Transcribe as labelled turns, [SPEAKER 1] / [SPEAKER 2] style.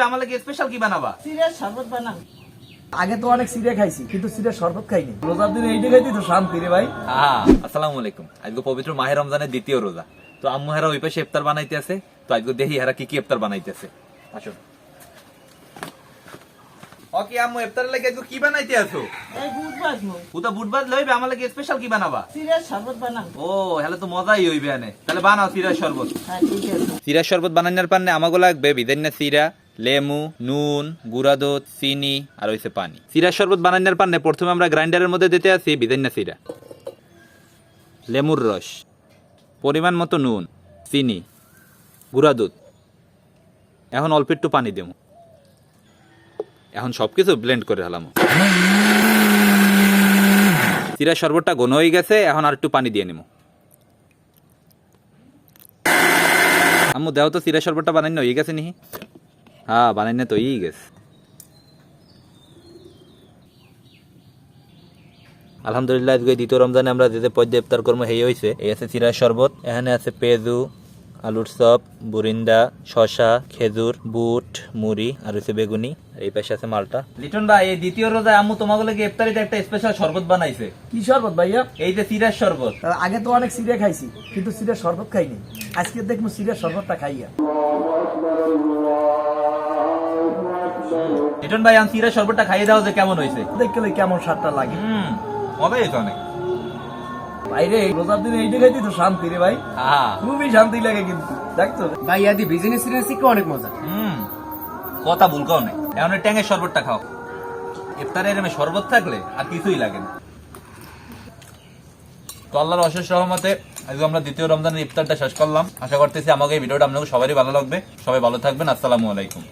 [SPEAKER 1] আমার লাগি স্পেশাল কি বানাবা?
[SPEAKER 2] সিরিয়াস শরবত বানাও।
[SPEAKER 3] আগে তো অনেক সিরে খাইছি কিন্তু সিরে শরবত খাইনি। রোজার দিনে এইটা খাইতি তো শান্তি রে ভাই।
[SPEAKER 1] আসসালামু আলাইকুম। আজকে পবিত্র মাহে রমজানের দ্বিতীয় রোজা। তো আম্মু হেরা ওই পাশে ইফতার বানাইতে আছে। তো আজকে দেখি হেরা কি কি ইফতার বানাইতেছে। আসো। ওকে আম্মু ইফতারের লাগি আজকে কি বানাইতে আছো?
[SPEAKER 2] এই বুট বাজমু।
[SPEAKER 1] পুতা বুটবাদ লইবে আমার লাগি স্পেশাল কি বানাবা?
[SPEAKER 2] সিরিয়াস শরবত বানাও।
[SPEAKER 1] ও হেলে তো মজাই হইবে আনে। তাহলে বানাও সিরা শরবত।
[SPEAKER 2] হ্যাঁ ঠিক আছে।
[SPEAKER 1] সিরা শরবত বানানোর পান্নে আমাগো লাগবে বিদেন্না সিরা, লেমু, নুন, গুঁড়া দুধ, চিনি আর হইছে পানি। সিরা শরবত বানানোর পান্নে প্রথমে আমরা গ্রাইন্ডারের মধ্যে দিতে আছি বিদেন্না সিরা, লেমুর রস, পরিমাণ মতো নুন, চিনি, গুঁড়া দুধ, এখন অল্প একটু পানি দেবো। এখন সবকিছু ব্লেন্ড করে হলাম। সিরা শরবতটা ঘন হয়ে গেছে, এখন আর একটু পানি দিয়ে নিব। আম্মু দেও তো সিরা শরবতটা বানাই হয়ে গেছে নিহি? হ্যাঁ বানাই তো হয়েই গেছে। আলহামদুলিল্লাহ আজকে দ্বিতীয় রমজানে আমরা যে পর্যায়ে ইফতার কর্ম হেই হয়েছে। এই আছে সিরা শরবত, এখানে আছে পেঁয়াজু, আলুর চপ, বুরিন্দা, শশা, খেজুর, বুট, মুড়ি আর হচ্ছে বেগুনি। এই পাশে আছে মালটা। লিটন ভাই এই দ্বিতীয় রোজায় আম্মু তোমাকে লাগে ইফতারিতে একটা স্পেশাল শরবত বানাইছে।
[SPEAKER 3] কি শরবত ভাইয়া?
[SPEAKER 1] এই যে সিরার শরবত।
[SPEAKER 3] আগে তো অনেক সিরে খাইছি কিন্তু সিরে শরবত খাইনি। আজকে দেখবো সিরে শরবতটা খাইয়া।
[SPEAKER 1] লিটন ভাই আম সিরার শরবতটা খাইয়ে দাও যে কেমন হয়েছে।
[SPEAKER 3] দেখলে কেমন স্বাদটা লাগে।
[SPEAKER 1] মজাই হয়েছে অনেক।
[SPEAKER 3] ভাইরে রোজার দিনে এইটা খাইতি তো শান্তি রে ভাই। খুবই শান্তি লাগে কিন্তু দেখতো
[SPEAKER 4] ভাই আদি বিজনেস সিরিয়াসি অনেক মজা।
[SPEAKER 1] কথা ভুলকা অনেক। এখন ট্যাঙের শরবতটা খাও। ইফতারে এরমে শরবত থাকলে আর কিছুই লাগে না। তো আল্লাহর অশেষ রহমতে আজকে আমরা দ্বিতীয় রমজানের ইফতারটা শেষ করলাম। আশা করতেছি আমাকে এই ভিডিওটা আপনাদের সবারই ভালো লাগবে। সবাই ভালো থাকবেন। আসসালামু আলাইকুম।